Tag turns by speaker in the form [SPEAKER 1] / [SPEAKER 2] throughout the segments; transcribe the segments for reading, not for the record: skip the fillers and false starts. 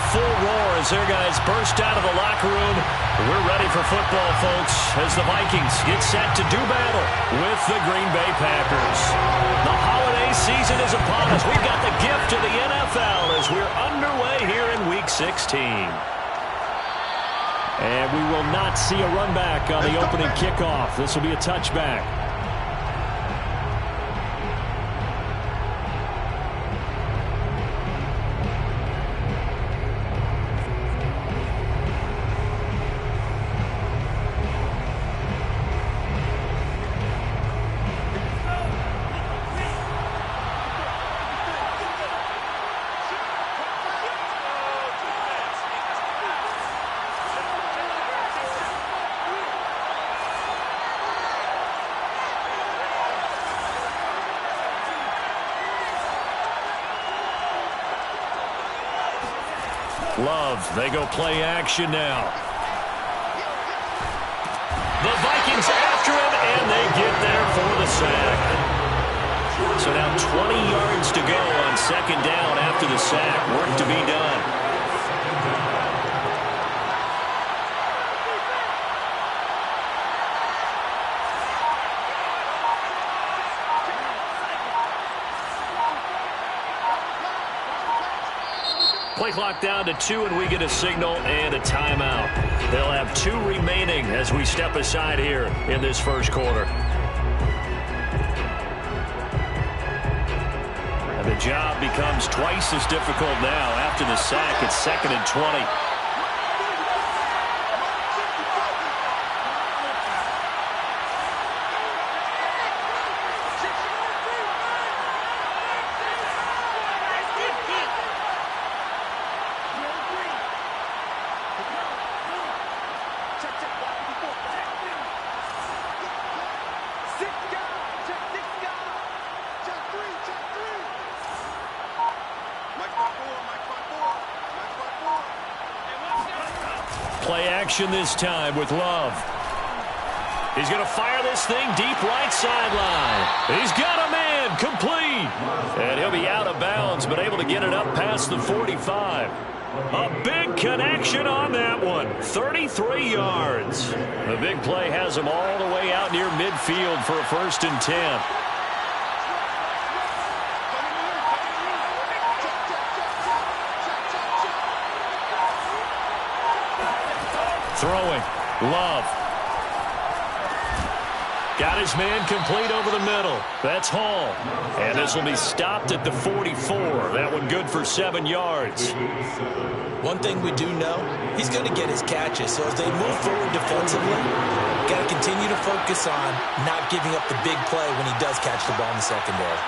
[SPEAKER 1] full roar as their guys burst out of the locker room. We're ready for football, folks, as the Vikings get set to do battle with the Green Bay Packers. The holiday season is upon us. We've got the gift of the NFL as we're underway here in Week 16. And we will not see a run back on the opening kickoff. This will be a touchback. Love, they go play action now. The Vikings after him, and they get there for the sack. So now 20 yards to go on second down after the sack. Work to be done. Play clock down to 2, and we get a signal and a timeout. They'll have 2 remaining as we step aside here in this first quarter. And the job becomes twice as difficult now. After the sack, it's 2nd and 20. Play action this time with Love. He's going to fire this thing deep right sideline. He's got a man complete. And he'll be out of bounds, but able to get it up past the 45. A big connection on that one. 33 yards. The big play has him all the way out near midfield for a 1st and 10. Throwing. Love. Got his man complete over the middle. That's Hall. And this will be stopped at the 44. That one good for 7 yards.
[SPEAKER 2] One thing we do know, he's going to get his catches. So as they move forward defensively, got to continue to focus on not giving up the big play when he does catch the ball in the secondary.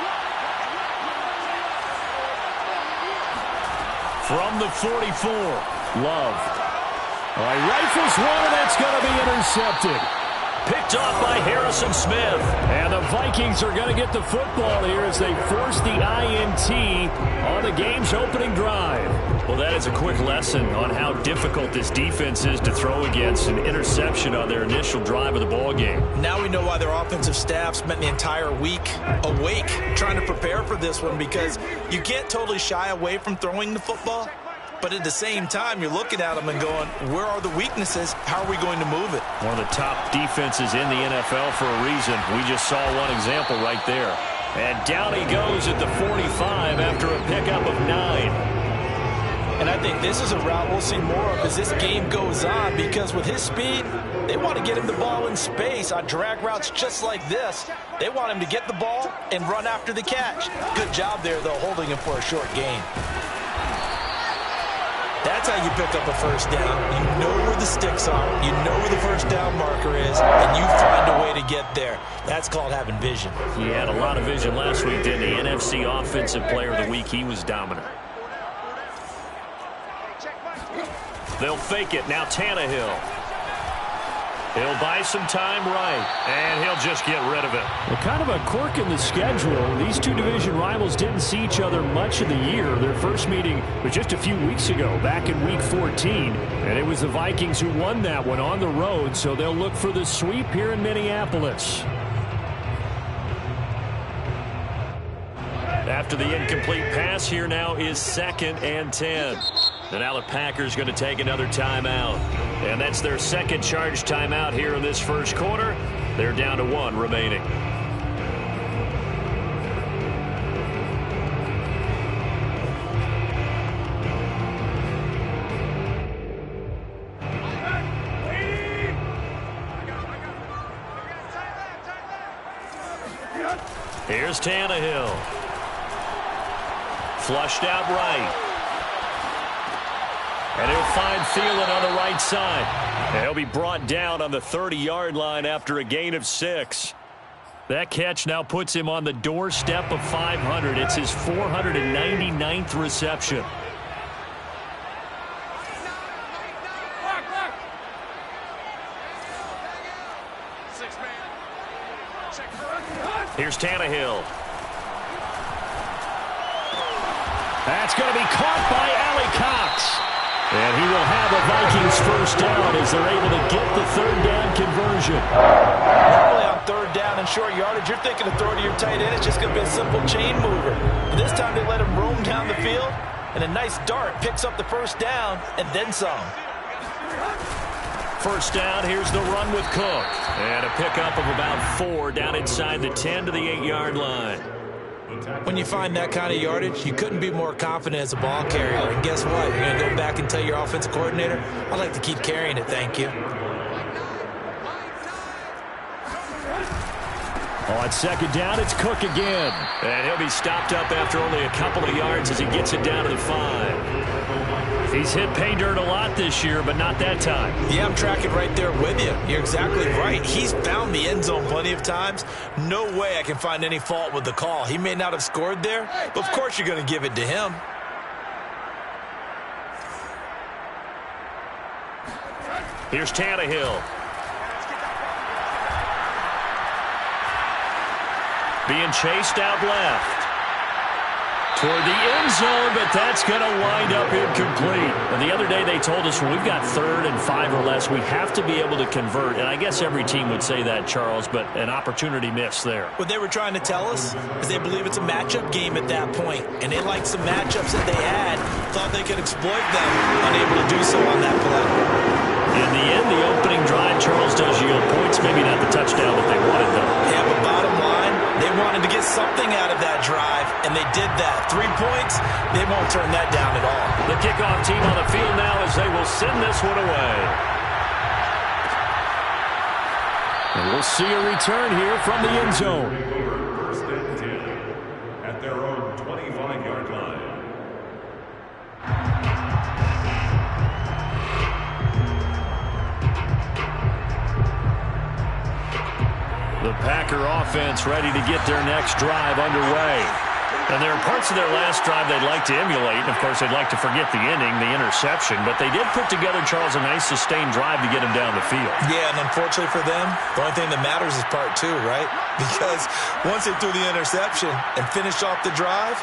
[SPEAKER 1] From the 44, Love. All right, rifles one, and that's going to be intercepted. Picked off by Harrison Smith. And the Vikings are going to get the football here as they force the INT on the game's opening drive. Well, that is a quick lesson on how difficult this defense is to throw against. An interception on their initial drive of the ball game.
[SPEAKER 2] Now we know why their offensive staff spent the entire week awake trying to prepare for this one, because you can't totally shy away from throwing the football. But at the same time, you're looking at them and going, where are the weaknesses? How are we going to move it?
[SPEAKER 1] One of the top defenses in the NFL for a reason. We just saw one example right there. And down he goes at the 45 after a pickup of 9.
[SPEAKER 2] And I think this is a route we'll see more of as this game goes on, because with his speed, they want to get him the ball in space on drag routes just like this. They want him to get the ball and run after the catch. Good job there, though, holding him for a short gain. That's how you pick up a first down. You know where the sticks are. You know where the first down marker is, and you find a way to get there. That's called having vision.
[SPEAKER 1] He had a lot of vision last week, didn't he? NFC Offensive Player of the Week. He was dominant. They'll fake it. Now Tannehill. He'll buy some time right, and he'll just get rid of it. Well, kind of a quirk in the schedule. These two division rivals didn't see each other much of the year. Their first meeting was just a few weeks ago, back in Week 14. And it was the Vikings who won that one on the road, so they'll look for the sweep here in Minneapolis. After the incomplete pass, here now is 2nd and 10. And now the Packers going to take another timeout. And that's their second charge timeout here in this first quarter. They're down to 1 remaining. Here's Tannehill. Flushed out right. And he'll find Thielen on the right side. And he'll be brought down on the 30-yard line after a gain of 6. That catch now puts him on the doorstep of 500. It's his 499th reception. Here's Tannehill. That's going to be caught by Alley Cox. And he will have a Vikings first down as they're able to get the third down conversion.
[SPEAKER 2] Normally on third down and short yardage, you're thinking of throwing to your tight end. It's just going to be a simple chain mover. But this time they let him roam down the field, and a nice dart picks up the first down and then some.
[SPEAKER 1] First down, here's the run with Cook. And a pickup of about 4 down inside the 10 to the 8-yard line.
[SPEAKER 2] When you find that kind of yardage, you couldn't be more confident as a ball carrier. And guess what? You're going to go back and tell your offensive coordinator, I'd like to keep carrying it, thank you.
[SPEAKER 1] On second down, it's Cook again. And he'll be stopped up after only a couple of yards as he gets it down to the 5. He's hit pay dirt a lot this year, but not that time.
[SPEAKER 2] Yeah, I'm tracking right there with you. You're exactly right. He's found the end zone plenty of times. No way I can find any fault with the call. He may not have scored there, but of course you're going to give it to him.
[SPEAKER 1] Here's Tannehill. Being chased out left. Toward the end zone, but that's going to wind up incomplete. And the other day they told us when we've got 3rd and 5 or less, we have to be able to convert. And I guess every team would say that, Charles, but an opportunity missed there.
[SPEAKER 2] What they were trying to tell us is they believe it's a matchup game at that point. And they liked some matchups that they had, thought they could exploit them, unable to do so on that play.
[SPEAKER 1] In the end, the opening drive, Charles, does yield points. Maybe not the touchdown that they wanted, though.
[SPEAKER 2] Yeah, but bottom line, they wanted to get something out of that drive, and they did that. 3 points, they won't turn that down at all.
[SPEAKER 1] The kickoff team on the field now as they will send this one away. And we'll see a return here from the end zone.
[SPEAKER 3] First and 10 at their own 25-yard line.
[SPEAKER 1] The Packer offense ready to get their next drive underway. And there are parts of their last drive they'd like to emulate. And, of course, they'd like to forget the inning, the interception. But they did put together, Charles, a nice sustained drive to get him down the field.
[SPEAKER 2] Yeah, and unfortunately for them, the only thing that matters is part 2, right? Because once they threw the interception and finished off the drive,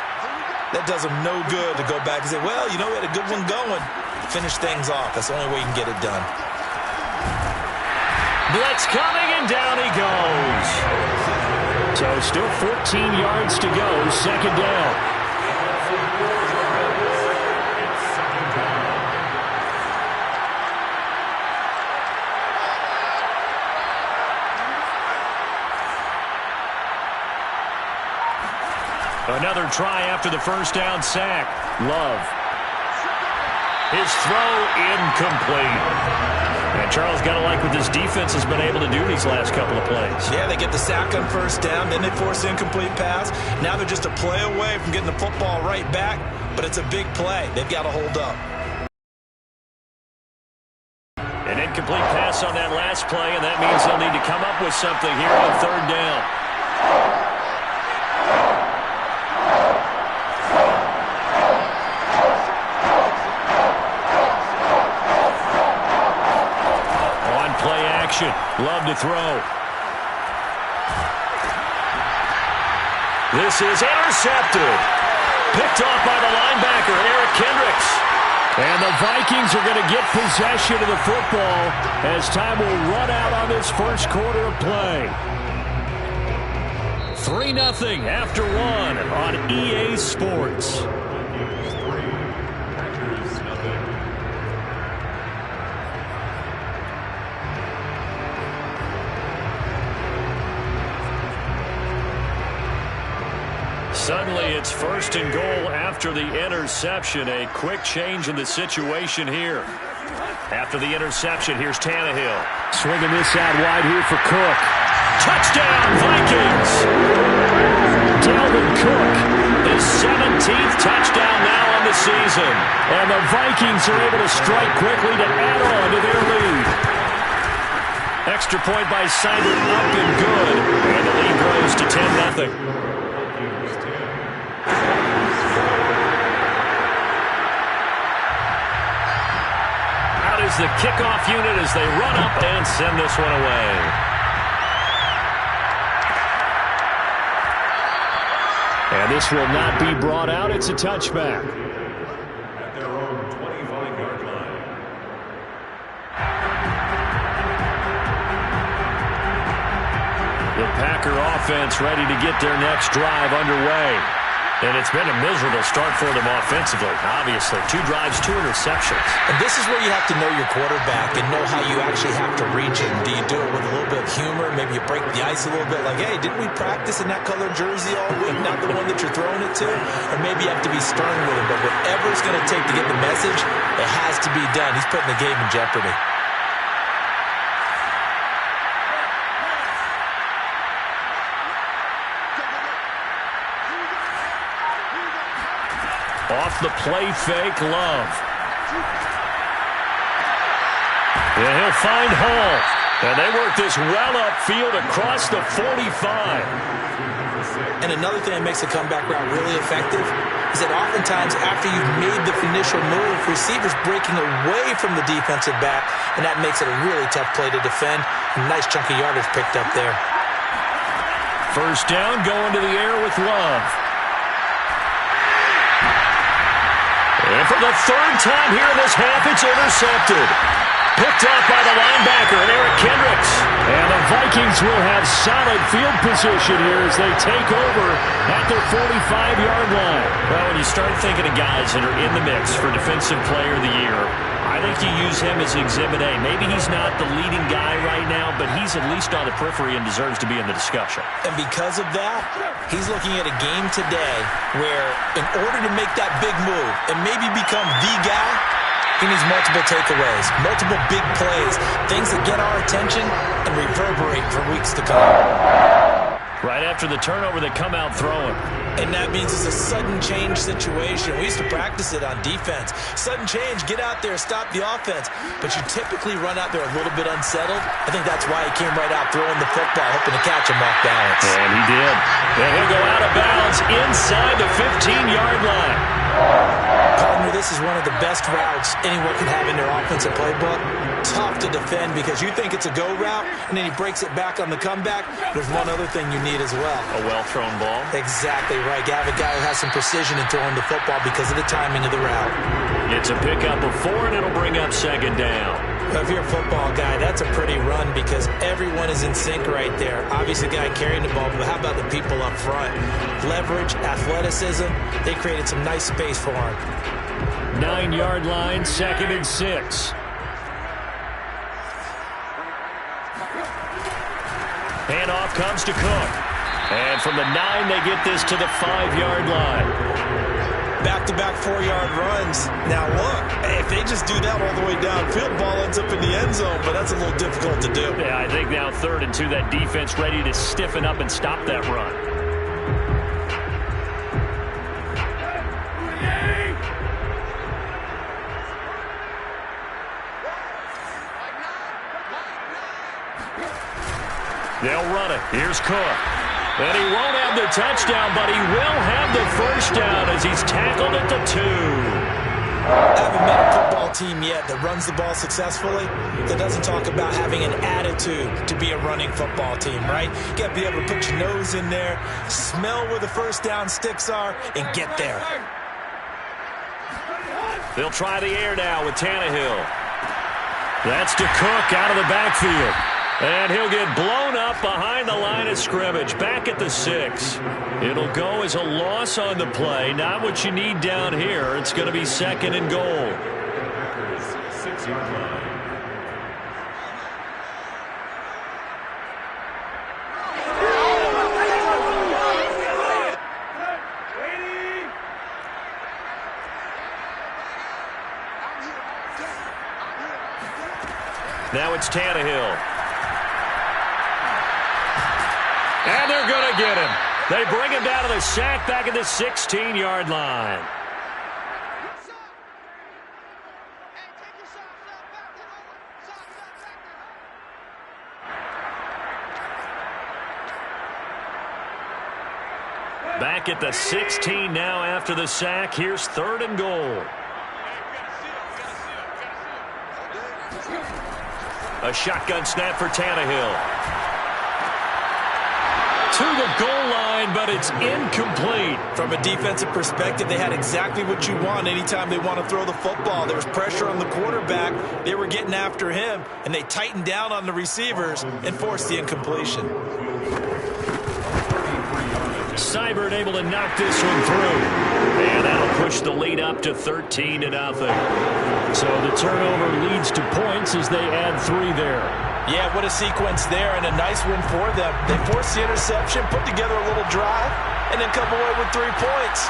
[SPEAKER 2] that does them no good to go back and say, well, you know, we had a good one going. Finish things off. That's the only way you can get it done.
[SPEAKER 1] Blitz coming, and down he goes. So still 14 yards to go, second down. Another try after the first down sack. Love. His throw incomplete. And Charles, got to like what this defense has been able to do these last couple of plays.
[SPEAKER 2] Yeah, they get the sack on first down, then they force the incomplete pass. Now they're just a play away from getting the football right back, but it's a big play. They've got to hold up.
[SPEAKER 1] An incomplete pass on that last play, and that means they'll need to come up with something here on third down. Love to throw. This is intercepted. Picked off by the linebacker, Eric Kendricks. And the Vikings are going to get possession of the football as time will run out on this first quarter of play. 3-0 after 1 on EA Sports.
[SPEAKER 3] Packers 0.
[SPEAKER 1] play. It's 1st and goal after the interception. A quick change in the situation here. After the interception, here's Tannehill. Swinging this out wide here for Cook. Touchdown, Vikings! Dalvin Cook, his 17th touchdown now on the season. And the Vikings are able to strike quickly to add on to their lead. Extra point by Sider, up and good. And the lead grows to 10-0. Out is the kickoff unit as they run up and send this one away. And this will not be brought out. It's a touchback.
[SPEAKER 3] At their own 25-yard line.
[SPEAKER 1] The Packer offense ready to get their next drive underway. And it's been a miserable start for them offensively, obviously. 2 drives, 2 interceptions.
[SPEAKER 2] And this is where you have to know your quarterback and know how you actually have to reach him. Do you do it with a little bit of humor? Maybe you break the ice a little bit like, hey, didn't we practice in that colored jersey all week, not the one that you're throwing it to? Or maybe you have to be stern with him. But whatever it's going to take to get the message, it has to be done. He's putting the game in jeopardy.
[SPEAKER 1] Off the play fake, Love. And he'll find Hall. And they work this well upfield across the 45.
[SPEAKER 2] And another thing that makes the comeback route really effective is that oftentimes after you've made the initial move, receivers breaking away from the defensive back, and that makes it a really tough play to defend. A nice chunk of yardage picked up there.
[SPEAKER 1] First down, going to the air with Love. And for the 3rd time here in this half, it's intercepted. Picked up by the linebacker, and Eric Kendricks. And the Vikings will have solid field position here as they take over at their 45-yard line. Well, when you start thinking of guys that are in the mix for Defensive Player of the Year, I think you use him as Exhibit A. Maybe he's not the leading guy right now, but he's at least on the periphery and deserves to be in the discussion.
[SPEAKER 2] And because of that, he's looking at a game today where in order to make that big move and maybe become the guy, he needs multiple takeaways, multiple big plays, things that get our attention and reverberate for weeks to come.
[SPEAKER 1] Right after the turnover, they come out throwing.
[SPEAKER 2] And that means it's a sudden change situation. We used to practice it on defense. Sudden change, get out there, stop the offense. But you typically run out there a little bit unsettled. I think that's why he came right out throwing the football, hoping to catch him off balance.
[SPEAKER 1] And he did. And he'll go out of bounds inside the 15-yard line.
[SPEAKER 2] Partner, this is one of the best routes anyone can have in their offensive playbook. Tough to defend because you think it's a go route, and then he breaks it back on the comeback. There's one other thing you need as well.
[SPEAKER 1] A well-thrown ball.
[SPEAKER 2] Exactly right. You have a guy who has some precision in throwing the football because of the timing of the route.
[SPEAKER 1] It's a pickup of 4, and it'll bring up 2nd down.
[SPEAKER 2] Well, if you're a football guy, that's a pretty run because everyone is in sync right there. Obviously, the guy carrying the ball, but how about the people up front? Leverage, athleticism, they created some nice space for him.
[SPEAKER 1] 9-yard line, 2nd and 6. Handoff comes to Cook. And from the 9, they get this to the 5-yard line.
[SPEAKER 2] Back-to-back 4-yard runs. Now, look, if they just do that all the way downfield, ball ends up in the end zone, but that's a little difficult to do.
[SPEAKER 1] Yeah, I think now 3rd and 2, that defense ready to stiffen up and stop that run. They'll run it. Here's Cook. And he won't have the touchdown, but he will have the first down as he's tackled at the 2.
[SPEAKER 2] I haven't met a football team yet that runs the ball successfully that doesn't talk about having an attitude to be a running football team, right? You got to be able to put your nose in there, smell where the first down sticks are, and get there.
[SPEAKER 1] They'll try the air now with Tannehill. That's to Cook out of the backfield. And he'll get blown up behind the line of scrimmage, back at the 6. It'll go as a loss on the play. Not what you need down here. It's going to be 2nd and goal.
[SPEAKER 3] Packers 6-yard line.
[SPEAKER 1] Now it's Tannehill. And they're going to get him. They bring him down to the sack back at the 16-yard line. Back at the 16 now after the sack. Here's 3rd and goal. A shotgun snap for Tannehill. To the goal line, but it's incomplete.
[SPEAKER 2] From a defensive perspective, they had exactly what you want anytime they want to throw the football. There was pressure on the quarterback. They were getting after him, and they tightened down on the receivers and forced the incompletion.
[SPEAKER 1] Seibert able to knock this one through. And that'll push the lead up to 13-0. So the turnover leads to points as they add 3 there.
[SPEAKER 2] Yeah, what a sequence there, and a nice win for them. They forced the interception, put together a little drive, and then come away with 3 points.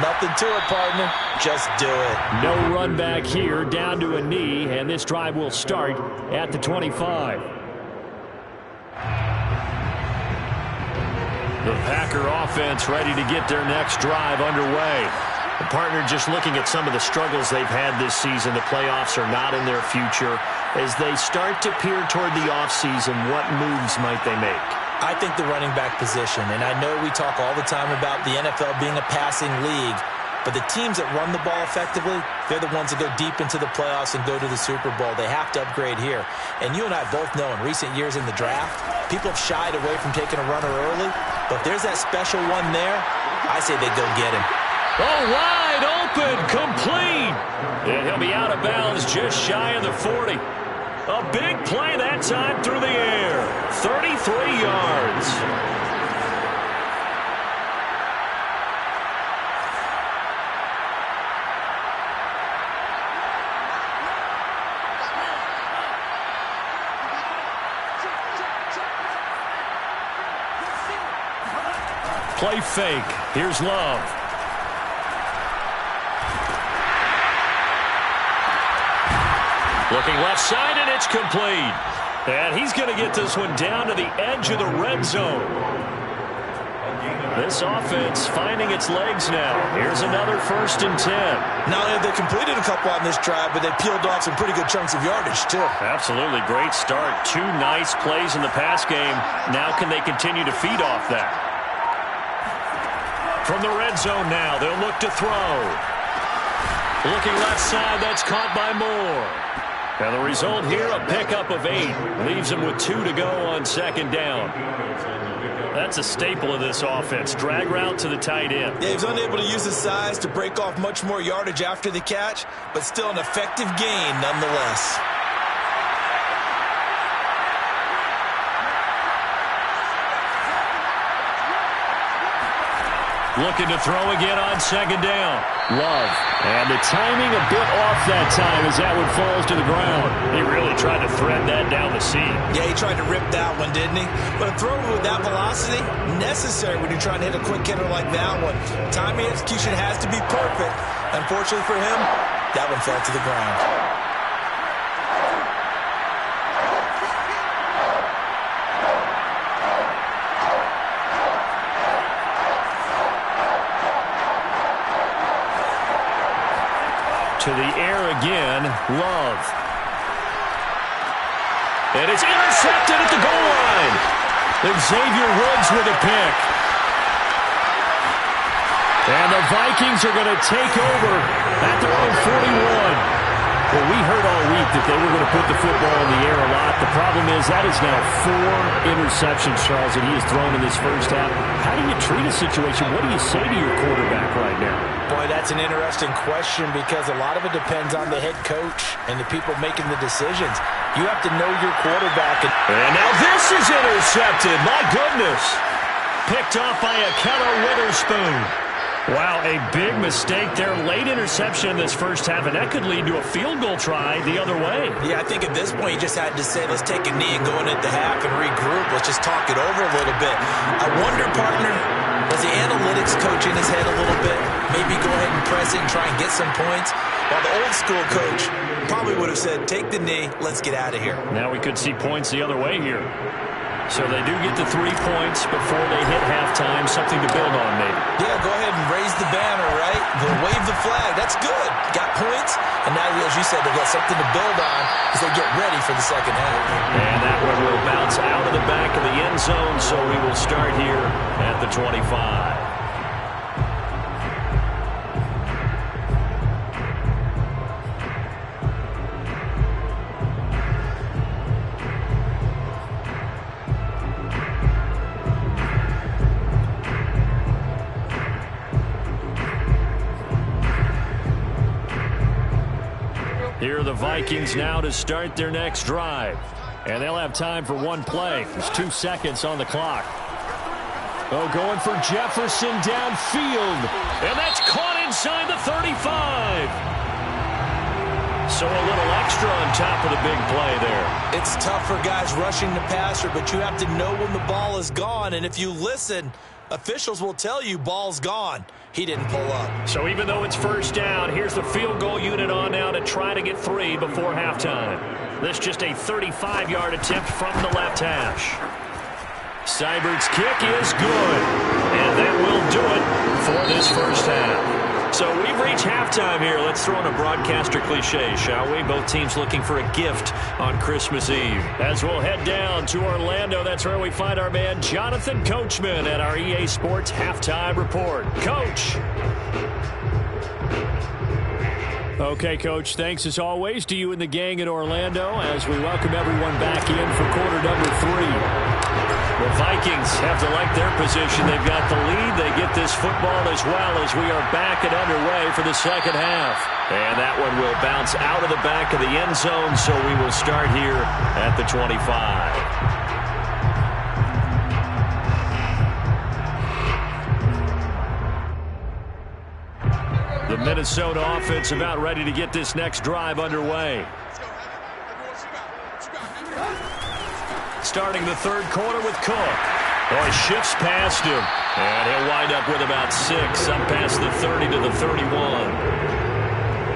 [SPEAKER 2] Nothing to it, partner. Just do it.
[SPEAKER 1] No run back here, down to a knee, and this drive will start at the 25. The Packer offense ready to get their next drive underway. The partner just looking at some of the struggles they've had this season. The playoffs are not in their future. As they start to peer toward the offseason, what moves might they make?
[SPEAKER 2] I think the running back position, and I know we talk all the time about the NFL being a passing league, but the teams that run the ball effectively, they're the ones that go deep into the playoffs and go to the Super Bowl. They have to upgrade here. And you and I both know in recent years in the draft, people have shied away from taking a runner early, but if there's that special one there, I say they go get him.
[SPEAKER 1] Oh, wide open, complete. And he'll be out of bounds just shy of the 40. A big play that time through the air. 33 yards. Play fake. Here's Love. Looking left side, and it's complete. And he's going to get this one down to the edge of the red zone. This offense finding its legs now. Here's another 1st and 10.
[SPEAKER 2] Not only have they completed a couple on this drive, but they peeled off some pretty good chunks of yardage, too.
[SPEAKER 1] Absolutely. Great start. 2 nice plays in the pass game. Now can they continue to feed off that? From the red zone now, they'll look to throw. Looking left side, that's caught by Moore. And the result here, a pickup of 8. Leaves him with 2 to go on 2nd down. That's a staple of this offense. Drag route to the tight end.
[SPEAKER 2] Yeah, he was unable to use his size to break off much more yardage after the catch, but still an effective gain nonetheless.
[SPEAKER 1] Looking to throw again on 2nd down. Love. And the timing a bit off that time as that one falls to the ground. He really tried to thread that down the seam.
[SPEAKER 2] Yeah, he tried to rip that one, didn't he? But a throw with that velocity, necessary when you're trying to hit a quick hitter like that one. Timing execution has to be perfect. Unfortunately for him, that one fell to the ground.
[SPEAKER 1] To the air again, Love. And it's intercepted at the goal line. Xavier Woods with a pick. And the Vikings are going to take over at their own 41. Well, we heard all week that they were going to put the football in the air a lot. The problem is that is now 4 interceptions, Charles, that he has thrown in this first half. How do you treat a situation? What do you say to your quarterback right now?
[SPEAKER 2] Boy, that's an interesting question because a lot of it depends on the head coach and the people making the decisions. You have to know your quarterback.
[SPEAKER 1] And now this is intercepted. My goodness. Picked off by Akella Witherspoon. Wow, a big mistake there. Late interception in this first half, and that could lead to a field goal try the other way.
[SPEAKER 2] Yeah, I think at this point you just had to say, let's take a knee and go in at the half and regroup. Let's just talk it over a little bit. I wonder, partner, was the analytics coach in his head a little bit? Maybe go ahead and press it and try and get some points. While the old school coach probably would have said, take the knee, let's get out of here.
[SPEAKER 1] Now we could see points the other way here. So they do get the 3 points before they hit halftime, something to build on maybe.
[SPEAKER 2] Yeah, go ahead and raise the banner, right? They'll wave the flag. That's good. Got points. And now, as you said, they've got something to build on as they get ready for the second half.
[SPEAKER 1] And that one will bounce out of the back of the end zone, so we will start here at the 25. Here are the Vikings now to start their next drive. And they'll have time for one play. There's 2 seconds on the clock. Oh, going for Jefferson downfield. And that's caught inside the 35. So a little extra on top of the big play there.
[SPEAKER 2] It's tough for guys rushing the passer, but you have to know when the ball is gone. And if you listen, officials will tell you ball's gone. He didn't pull up.
[SPEAKER 1] So even though it's first down, here's the field goal unit on now to try to get 3 before halftime. This just a 35-yard attempt from the left hash. Seibert's kick is good. And that will do it for this first half. So we've reached halftime here. Let's throw in a broadcaster cliche, shall we? Both teams looking for a gift on Christmas Eve. As we'll head down to Orlando, that's where we find our man Jonathan Coachman at our EA Sports Halftime Report. Coach. Okay, Coach, thanks as always to you and the gang in Orlando as we welcome everyone back in for quarter number 3. The Vikings have to like their position. They've got the lead. They get this football as well as we are back and underway for the second half. And that one will bounce out of the back of the end zone, so we will start here at the 25. The Minnesota offense about ready to get this next drive underway. Starting the third quarter with Cook. Oh, he shifts past him. And he'll wind up with about 6, up past the 30 to the 31.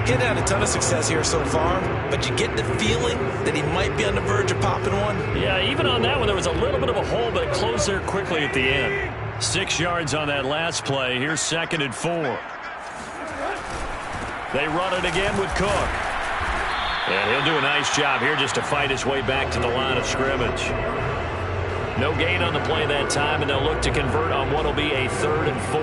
[SPEAKER 2] He's had a ton of success here so far, but you get the feeling that he might be on the verge of popping one.
[SPEAKER 1] Yeah, even on that one, there was a little bit of a hole, but it closed there quickly at the end. 6 yards on that last play. Here's 2nd and 4. They run it again with Cook. And he'll do a nice job here just to fight his way back to the line of scrimmage. No gain on the play that time, and they'll look to convert on what will be a 3rd and 4.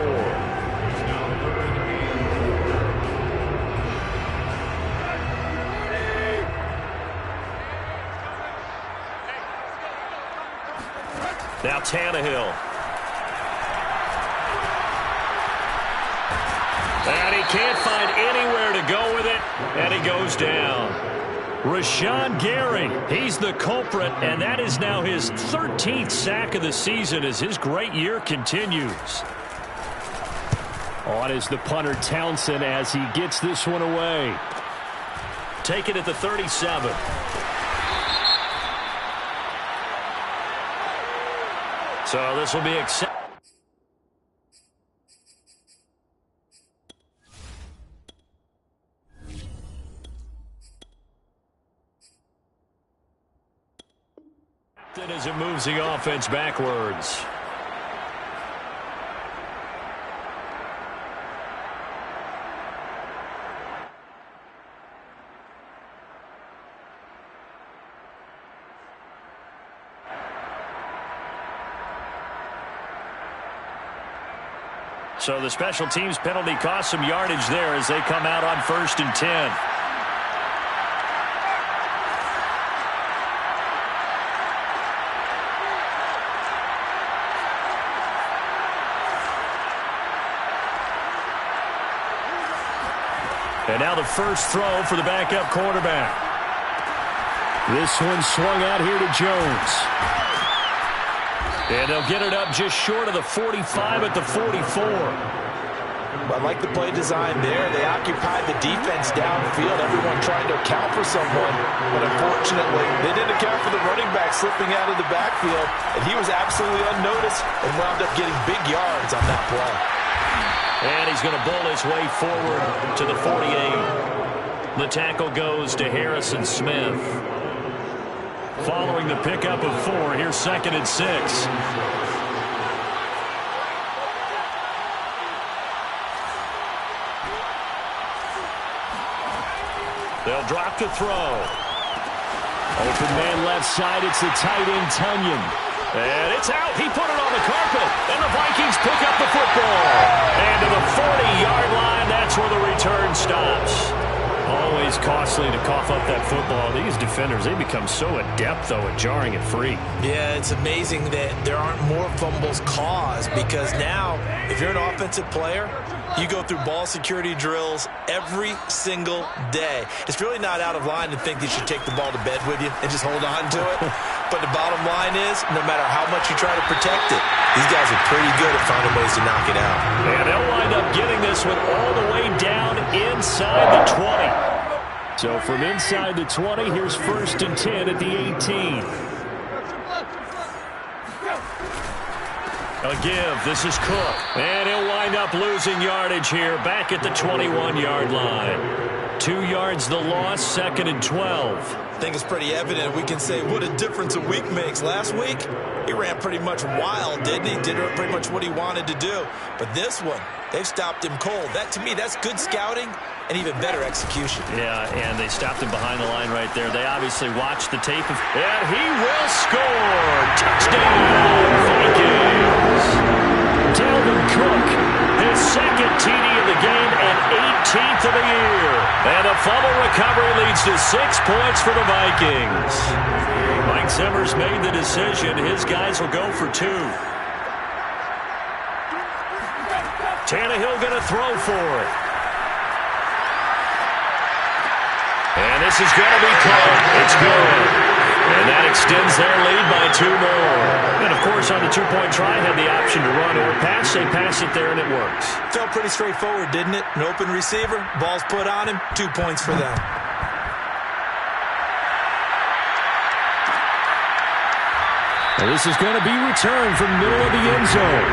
[SPEAKER 1] Now Tannehill. And he can't find anywhere to go with it, and he goes down. Rashawn Gary, he's the culprit, and that is now his 13th sack of the season as his great year continues. On is the punter Townsend as he gets this one away. Take it at the 37. So this will be accepted. As it moves the offense backwards. So the special teams penalty cost some yardage there as they come out on 1st and 10. And now the first throw for the backup quarterback. This one swung out here to Jones. And they'll get it up just short of the 45 at the 44.
[SPEAKER 2] I like the play design there. They occupied the defense downfield. Everyone trying to account for someone. But unfortunately, they didn't account for the running back slipping out of the backfield. And he was absolutely unnoticed and wound up getting big yards on that play.
[SPEAKER 1] And he's going to bowl his way forward to the 48. The tackle goes to Harrison Smith. Following the pickup of 4, here's 2nd and 6. They'll drop to throw. Open man left side. It's the tight end, Tunyon. And it's out. He put it on the carpet. And the Vikings pick up the football. And to the 40-yard line, that's where the return stops. Always costly to cough up that football. These defenders, they become so adept, though, at jarring it free.
[SPEAKER 2] Yeah, it's amazing that there aren't more fumbles caused, because now, if you're an offensive player, you go through ball security drills every single day. It's really not out of line to think you should take the ball to bed with you and just hold on to it. But the bottom line is, no matter how much you try to protect it, these guys are pretty good at finding ways to knock it out.
[SPEAKER 1] And they'll wind up getting this one all the way down inside the 20. So from inside the 20, here's 1st and 10 at the 18. A give. This is Cook. And he'll wind up losing yardage here back at the 21-yard line. 2 yards the loss, 2nd and 12.
[SPEAKER 2] I think it's pretty evident. We can say what a difference a week makes. Last week, he ran pretty much wild, didn't he? Did pretty much what he wanted to do. But this one, they've stopped him cold. That, to me, that's good scouting and even better execution.
[SPEAKER 1] Yeah, and they stopped him behind the line right there. They obviously watched the tape of, and he will score. Touchdown, Vikings. Dalvin Cook, his 2nd TD of the game and 18th of the year. And the fumble recovery leads to 6 points for the Vikings. Mike Zimmer's made the decision. His guys will go for 2. Tannehill going to throw for it. And this is going to be caught. It's good. And that extends their lead by 2 more. And, of course, on the 2-point try, had the option to run or pass. They pass it there, and it works.
[SPEAKER 2] Felt pretty straightforward, didn't it? An open receiver, ball's put on him, 2 points for them.
[SPEAKER 1] And this is going to be returned from the middle of the end zone.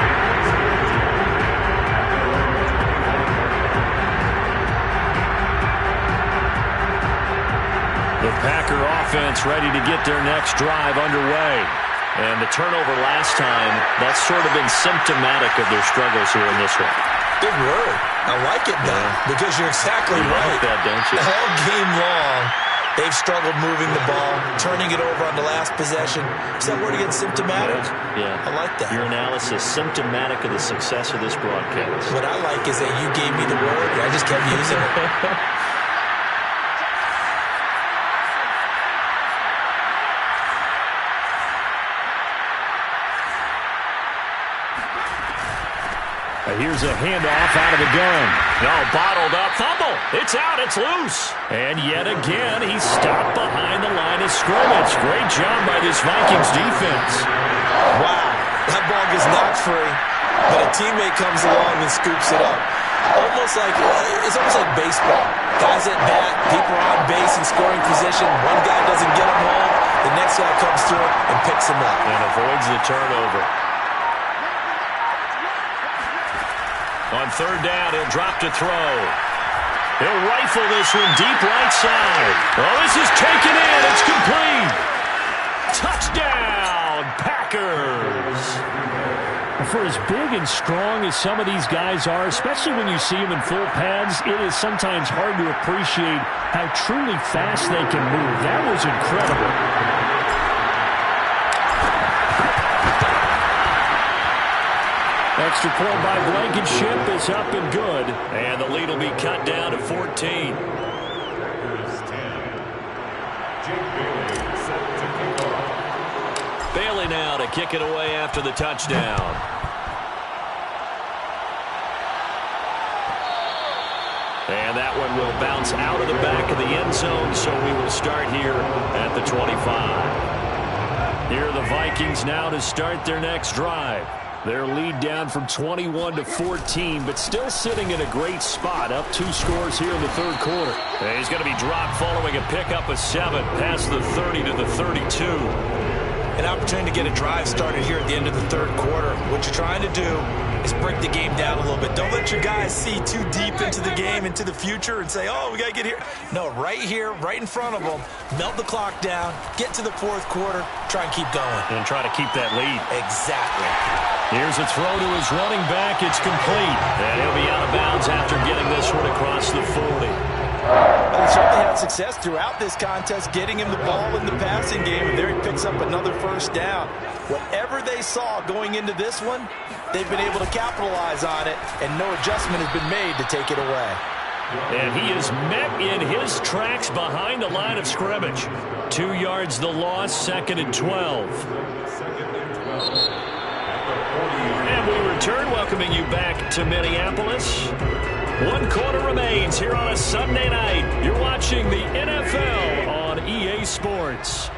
[SPEAKER 1] The Packer offense ready to get their next drive underway. And the turnover last time, that's sort of been symptomatic of their struggles here in this one.
[SPEAKER 2] Big word. I like it, though, because you're exactly right.
[SPEAKER 1] You like that, don't you?
[SPEAKER 2] All game long, they've struggled moving the ball, turning it over on the last possession. Is that word again, symptomatic?
[SPEAKER 1] Yeah.
[SPEAKER 2] I like that.
[SPEAKER 1] Your analysis, symptomatic of the success of this broadcast.
[SPEAKER 2] What I like is that you gave me the word, and I just kept using it.
[SPEAKER 1] Here's a handoff out of the gun. No, bottled up. Fumble. It's out. It's loose. And yet again, he's stopped behind the line of scrimmage. Great job by this Vikings defense.
[SPEAKER 2] Wow. That ball gets knocked free, but a teammate comes along and scoops it up. It's almost like baseball. Guys at bat, people are on base in scoring position. One guy doesn't get him home. The next guy comes through and picks him up.
[SPEAKER 1] And avoids the turnover. On 3rd down, he'll drop to throw. He'll rifle this one deep right side. Oh, this is taken in. It's complete. Touchdown, Packers. For as big and strong as some of these guys are, especially when you see them in full pads, it is sometimes hard to appreciate how truly fast they can move. That was incredible. Extra point by Blankenship is up and good. And the lead will be cut down to 14. Bailey now to kick it away after the touchdown. And that one will bounce out of the back of the end zone, so we will start here at the 25. Here are the Vikings now to start their next drive. Their lead down from 21 to 14, but still sitting in a great spot, up 2 scores here in the 3rd quarter. And he's going to be dropped following a pickup of 7 past the 30 to the 32.
[SPEAKER 2] An opportunity to get a drive started here at the end of the 3rd quarter. What you're trying to do is break the game down a little bit. Don't let your guys see too deep into the game, into the future, and say, oh, we got to get here. No, right here, right in front of them, melt the clock down, get to the fourth quarter, try and keep going.
[SPEAKER 1] And try to keep that lead.
[SPEAKER 2] Exactly.
[SPEAKER 1] Here's a throw to his running back. It's complete. And he'll be out of bounds after getting this one across the 40.
[SPEAKER 2] They certainly had success throughout this contest, getting him the ball in the passing game, and there he picks up another first down. Whatever they saw going into this one, they've been able to capitalize on it, and no adjustment has been made to take it away.
[SPEAKER 1] And he is met in his tracks behind the line of scrimmage. 2 yards the loss, 2nd and 12. And we return, welcoming you back to Minneapolis. 1 quarter remains here on a Sunday night. You're watching the NFL on EA Sports.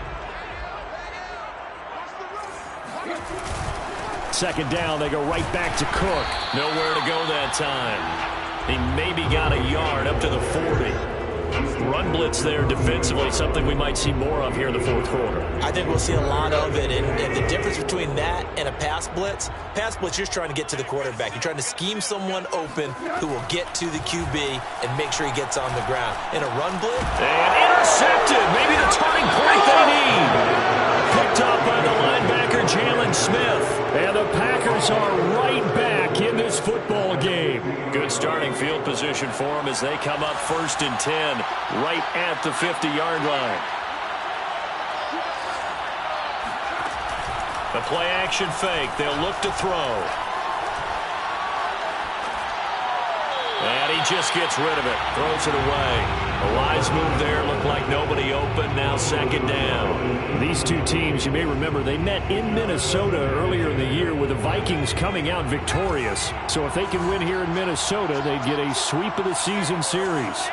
[SPEAKER 1] 2nd down, they go right back to Cook. Nowhere to go that time. He maybe got a yard up to the 40. Run blitz there defensively, something we might see more of here in the fourth quarter.
[SPEAKER 2] I think we'll see a lot of it, and the difference between that and a pass blitz, you're just trying to get to the quarterback. You're trying to scheme someone open who will get to the QB and make sure he gets on the ground. In a run blitz.
[SPEAKER 1] And intercepted, maybe the turning point they need. Picked up by the linebacker, Jalen Smith. And the Packers are right back in this football game. Good starting field position for them as they come up 1st and 10, right at the 50-yard line. The play-action fake. They'll look to throw. And he just gets rid of it. Throws it away. A wise move there. Looked like nobody open. Now 2nd down. These two teams, you may remember, they met in Minnesota earlier in the year with the Vikings coming out victorious. So if they can win here in Minnesota, they get a sweep of the season series.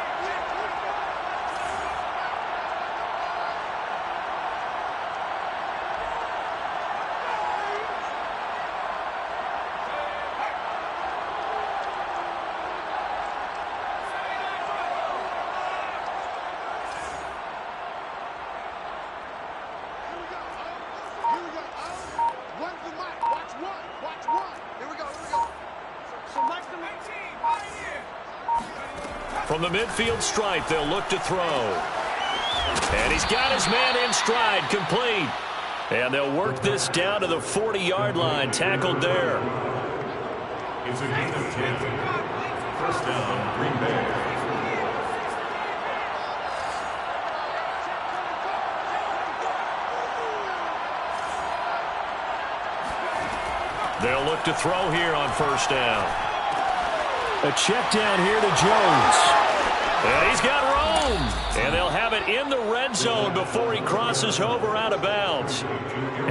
[SPEAKER 1] From the midfield stripe, they'll look to throw. And he's got his man in stride, complete. And they'll work this down to the 40-yard line, tackled there.
[SPEAKER 3] It's a gain of 10. 1st down, Green Bay.
[SPEAKER 1] They'll look to throw here on 1st down. A check down here to Jones. And he's got room. And they'll have it in the red zone before he crosses over out of bounds.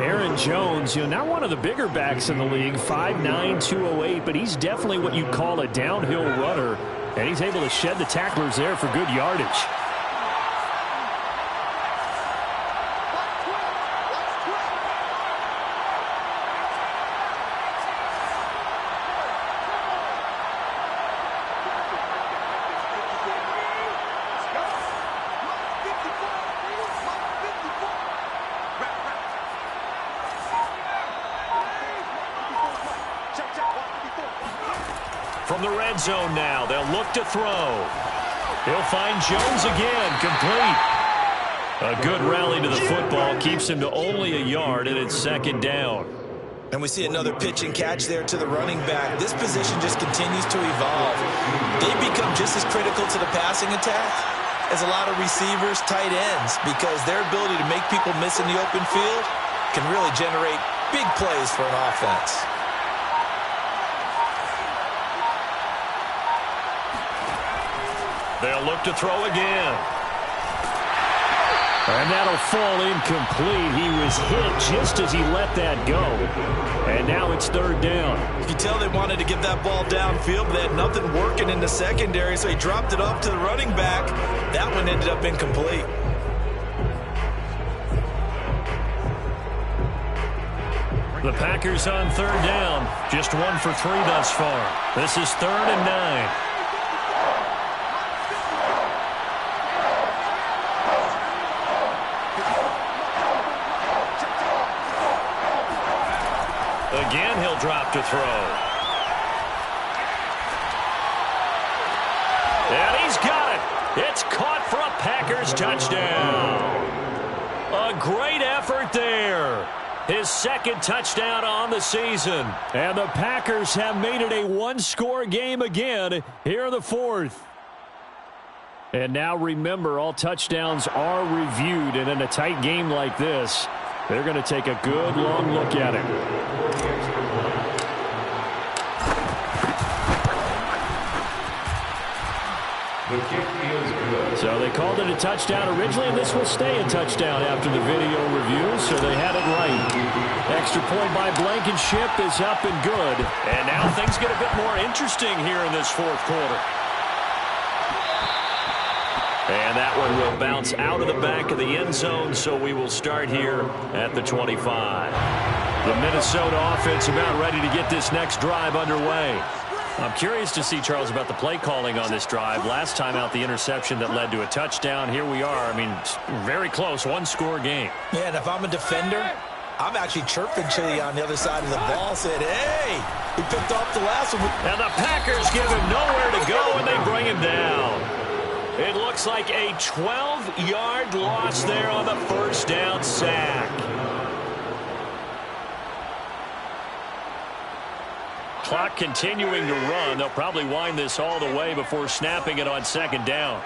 [SPEAKER 1] Aaron Jones, not one of the bigger backs in the league, 5'9", 208, but he's definitely what you call a downhill runner. And he's able to shed the tacklers there for good yardage. From the red zone now, they'll look to throw. He'll find Jones again, complete. A good rally to the football keeps him to only a yard, and it's 2nd down.
[SPEAKER 2] And we see another pitch and catch there to the running back. This position just continues to evolve. They become just as critical to the passing attack as a lot of receivers, tight ends, because their ability to make people miss in the open field can really generate big plays for an offense.
[SPEAKER 1] They'll look to throw again. And that'll fall incomplete. He was hit just as he let that go. And now it's 3rd down.
[SPEAKER 2] You can tell they wanted to get that ball downfield, but they had nothing working in the secondary, so he dropped it off to the running back. That one ended up incomplete.
[SPEAKER 1] The Packers on 3rd down. Just 1 for 3 thus far. This is 3rd and 9. Again, he'll drop to throw. It's caught for a Packers touchdown. A great effort there. His second touchdown on the season. And the Packers have made it a one-score game again here in the fourth. And now remember, all touchdowns are reviewed. And in a tight game like this, they're going to take a good long look at it.
[SPEAKER 3] The kick is good.
[SPEAKER 1] So they called it a touchdown originally, and this will stay a touchdown after the video review, so they had it right. Extra point by Blankenship is up and good. And now things get a bit more interesting here in this fourth quarter. And that one will bounce out of the back of the end zone, so we will start here at the 25. The Minnesota offense about ready to get this next drive underway. I'm curious to see, Charles, about the play calling on this drive. Last time out, the interception that led to a touchdown. Here we are. I mean, very close, one-score game.
[SPEAKER 2] Yeah, and if I'm a defender, I'm actually chirping Chili on the other side of the ball, saying, hey, he picked off the last one.
[SPEAKER 1] And the Packers give him nowhere to go, and they bring him down. It looks like a 12-yard loss there on the first down sack. Clock continuing to run. They'll probably wind this all the way before snapping it on second down.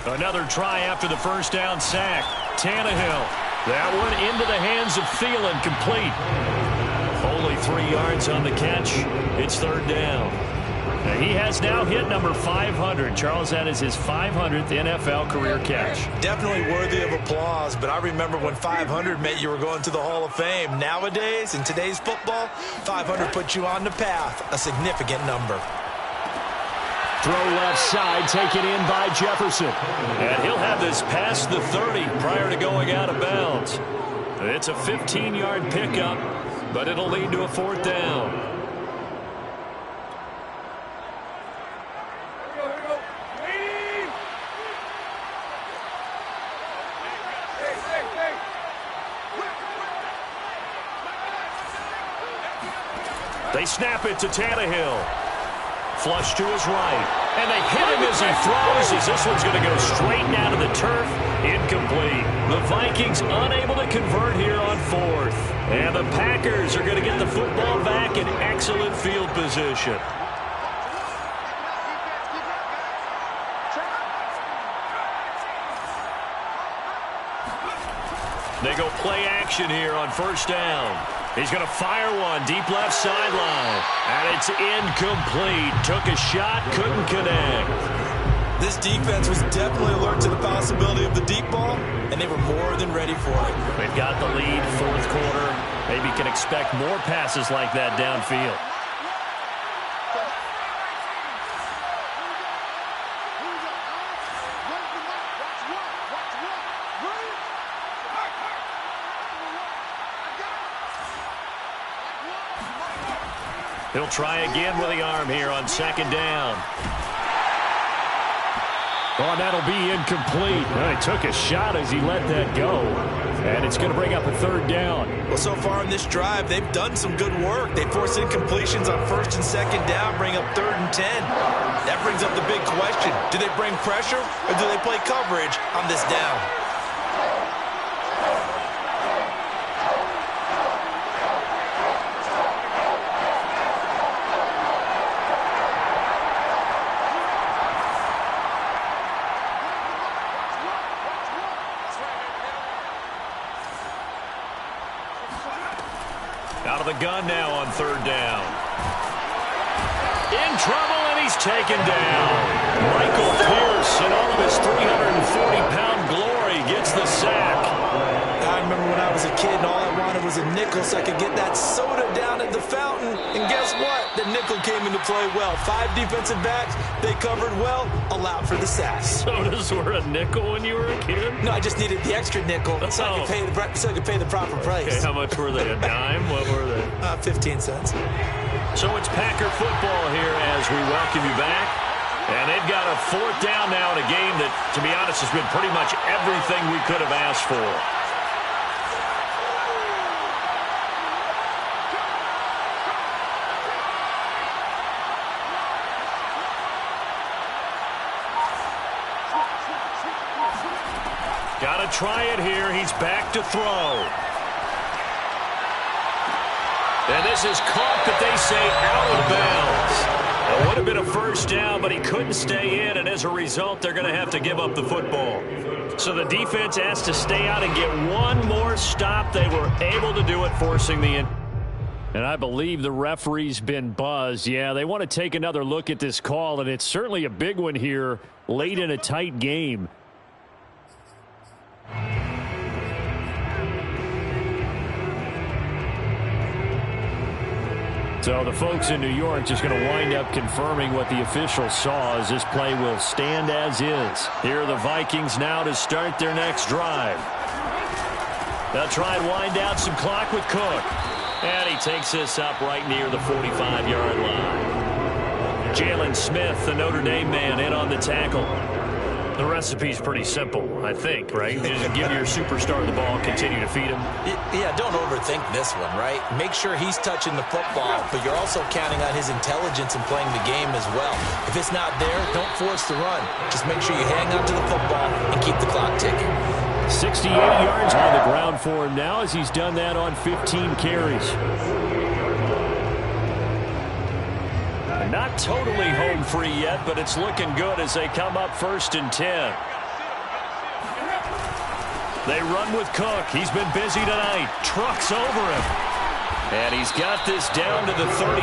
[SPEAKER 1] Another try after the first down sack. Tannehill. That one into the hands of Thielen, complete. Only 3 yards on the catch. It's third down. Now he has now hit number 500. Charles, that is his 500th NFL career catch.
[SPEAKER 2] Definitely worthy of applause, but I remember when 500 meant you were going to the Hall of Fame. Nowadays, in today's football, 500 puts you on the path, a significant number.
[SPEAKER 1] Throw left side, taken in by Jefferson. And he'll have this past the 30 prior to going out of bounds. It's a 15-yard pickup, but it'll lead to a fourth down. They snap it to Tannehill. Flush to his right. And they hit him as he throws, as this one's going to go straight down to the turf. Incomplete. The Vikings unable to convert here on fourth. And the Packers are going to get the football back in excellent field position. They go play action here on first down. He's going to fire one deep left sideline. And it's incomplete. Took a shot, couldn't connect.
[SPEAKER 2] This defense was definitely alert to the possibility of the deep ball, and they were more than ready for it.
[SPEAKER 1] They've got the lead, fourth quarter. Maybe can expect more passes like that downfield. He'll try again with the arm here on second down. Oh, that'll be incomplete. Well, he took a shot as he let that go. And it's going to bring up a third down.
[SPEAKER 2] Well, so far in this drive, they've done some good work. They forced incompletions on first and second down, bring up 3rd and 10. That brings up the big question. Do they bring pressure or do they play coverage on this down?
[SPEAKER 1] Out of the gun now on third down. In trouble, and he's taken down. Michael Pierce, in all of his 340-pound glory, gets the sack.
[SPEAKER 2] I remember when I was a kid and all I wanted was a nickel so I could get that soda down at the fountain. And guess what? The nickel came into play well. 5 defensive backs, they covered well, allowed for the sack.
[SPEAKER 1] Sodas were a nickel when you were a kid?
[SPEAKER 2] No, I just needed the extra nickel so I could pay the proper price.
[SPEAKER 1] Okay, how much were they? A dime? What were they?
[SPEAKER 2] 15 cents.
[SPEAKER 1] So it's Packer football here as we welcome you back. And they've got a fourth down now in a game that, to be honest, has been pretty much everything we could have asked for. Got to try it here. He's back to throw. And this is caught, but they say out of bounds. It would have been a first down, but he couldn't stay in, and as a result, they're going to have to give up the football. So the defense has to stay out and get one more stop. They were able to do it, forcing the in. And I believe the referee's been buzzed. Yeah, they want to take another look at this call, and it's certainly a big one here late in a tight game. So the folks in New York just going to wind up confirming what the officials saw, as this play will stand as is. Here are the Vikings now to start their next drive. They'll try and wind down some clock with Cook. And he takes this up right near the 45-yard line. Jalen Smith, the Notre Dame man, in on the tackle. The recipe's pretty simple, I think, right? Just give your superstar the ball, continue to feed him.
[SPEAKER 2] Yeah, don't overthink this one, right? Make sure he's touching the football, but you're also counting on his intelligence in playing the game as well. If it's not there, don't force the run. Just make sure you hang on to the football and keep the clock ticking.
[SPEAKER 1] 68 yards on the ground for him now, as he's done that on 15 carries. Not totally home free yet, but it's looking good as they come up 1st and 10. They run with Cook. He's been busy tonight. Trucks over him. And he's got this down to the 35.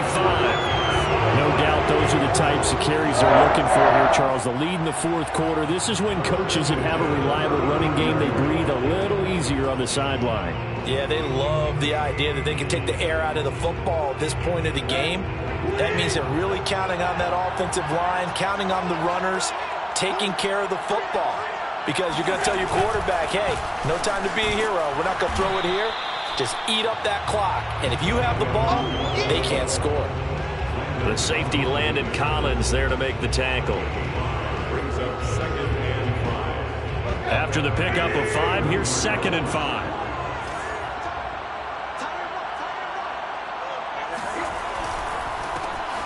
[SPEAKER 1] No doubt those are the types of carries they're looking for here, Charles. The lead in the 4th quarter. This is when coaches that have a reliable running game, they breathe a little easier on the sideline.
[SPEAKER 2] Yeah, they love the idea that they can take the air out of the football at this point of the game. That means they're really counting on that offensive line, counting on the runners, taking care of the football. Because you're going to tell your quarterback, hey, no time to be a hero. We're not going to throw it here. Just eat up that clock. And if you have the ball, they can't score.
[SPEAKER 1] The safety Landon Collins there to make the tackle.
[SPEAKER 3] Brings up 2nd and 5.
[SPEAKER 1] After the pickup of 5, here's 2nd and 5.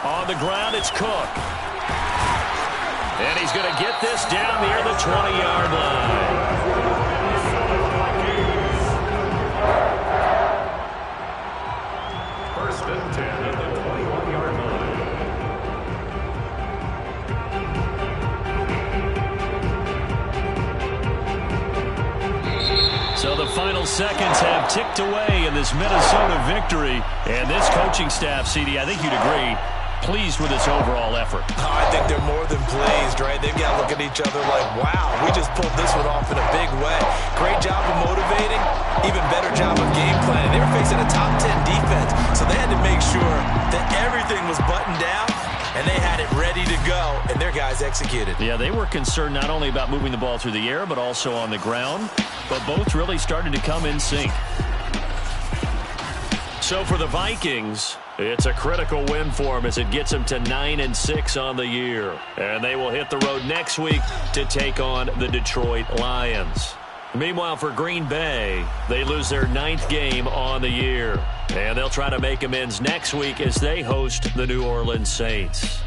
[SPEAKER 1] On the ground, it's Cook. And he's going to get this down near the 20-yard line.
[SPEAKER 3] First and 10 at the 21-yard line.
[SPEAKER 1] So the final seconds have ticked away in this Minnesota victory. And this coaching staff, CD, I think you'd agree, pleased with this overall effort.
[SPEAKER 2] I think they're more than pleased, right? They've got to look at each other like, wow, we just pulled this one off in a big way. Great job of motivating, even better job of game planning. They were facing a top 10 defense, so they had to make sure that everything was buttoned down, and they had it ready to go, and their guys executed.
[SPEAKER 1] Yeah, they were concerned not only about moving the ball through the air, but also on the ground, but both really started to come in sync. So for the Vikings, it's a critical win for them as it gets them to 9-6 on the year. And they will hit the road next week to take on the Detroit Lions. Meanwhile, for Green Bay, they lose their 9th game on the year. And they'll try to make amends next week as they host the New Orleans Saints.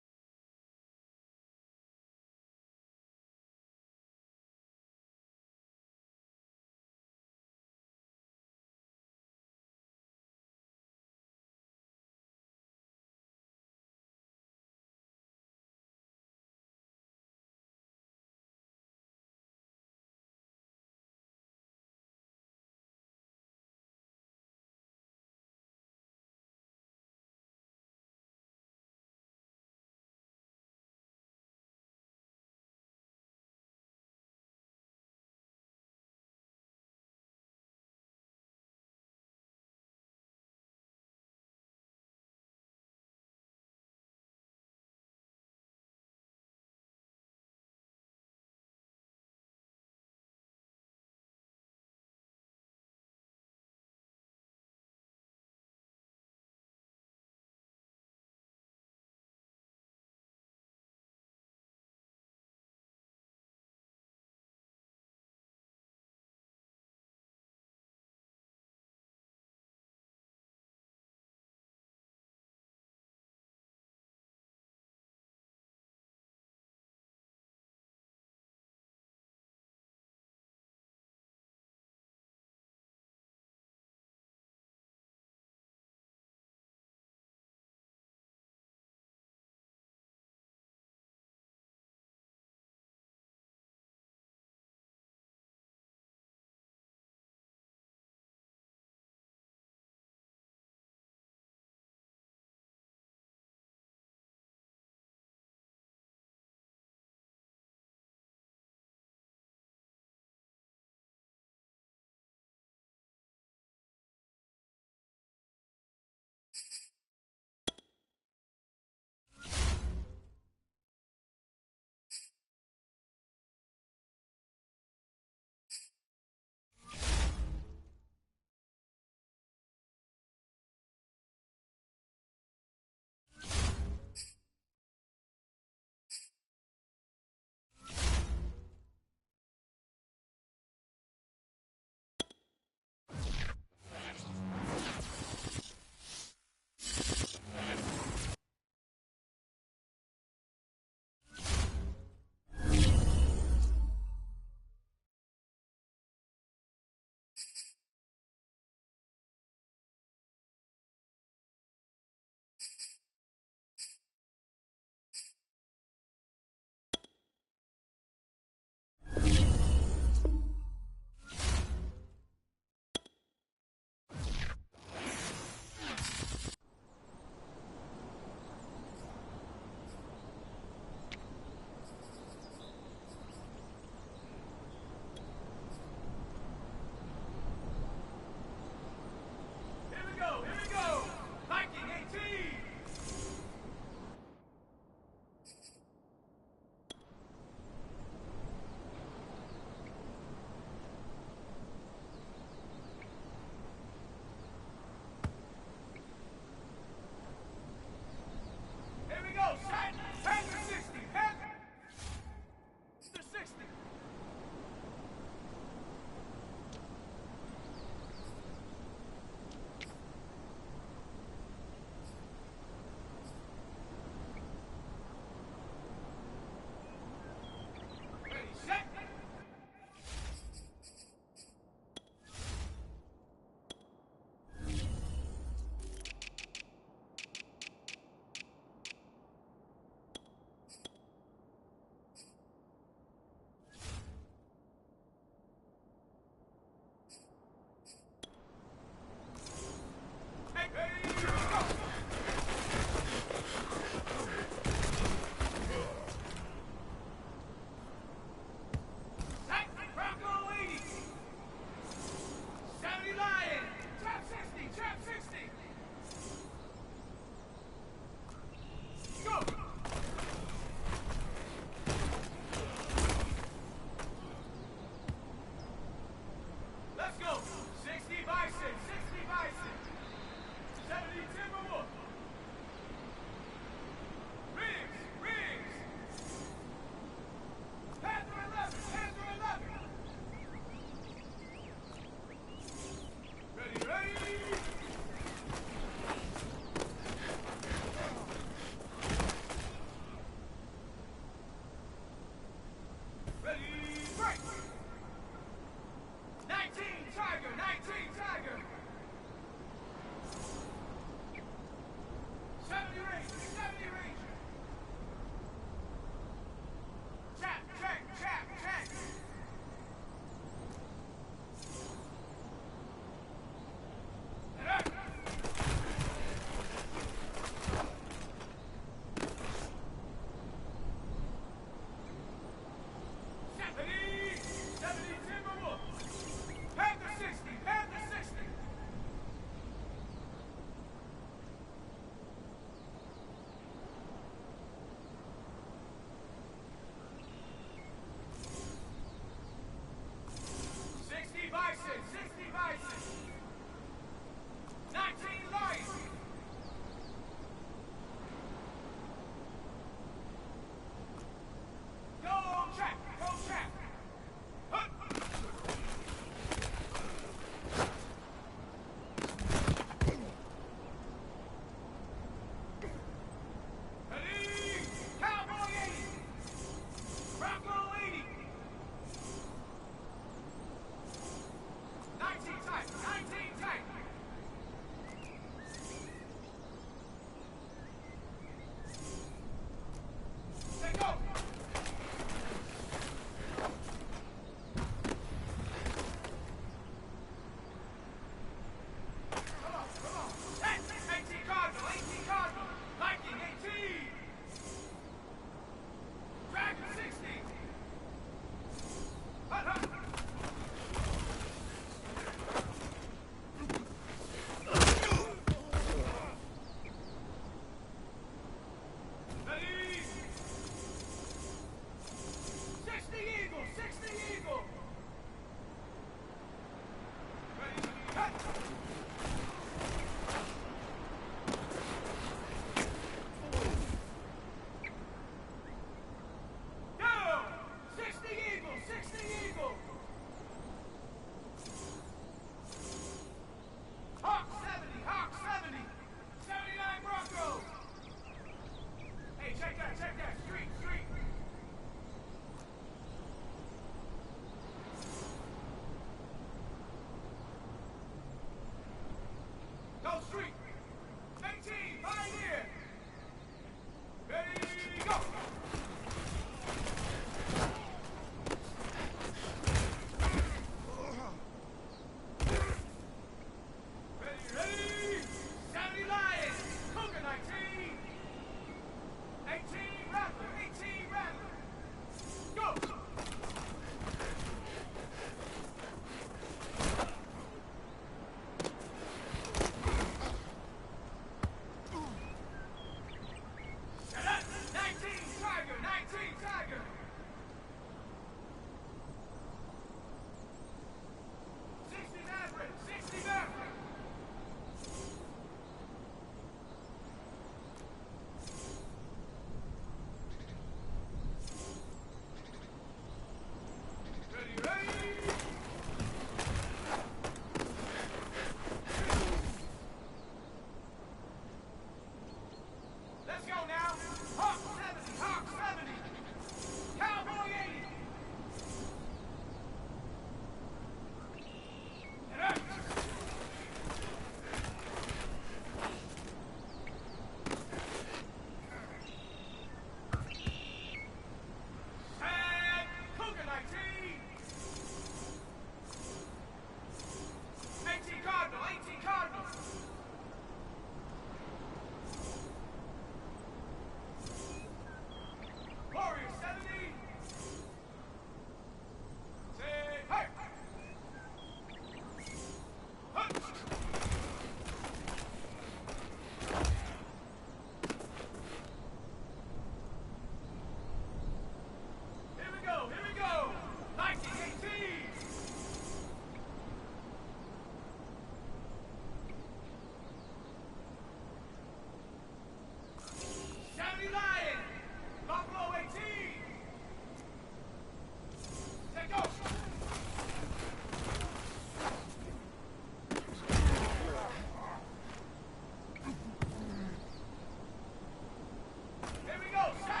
[SPEAKER 4] Here we go.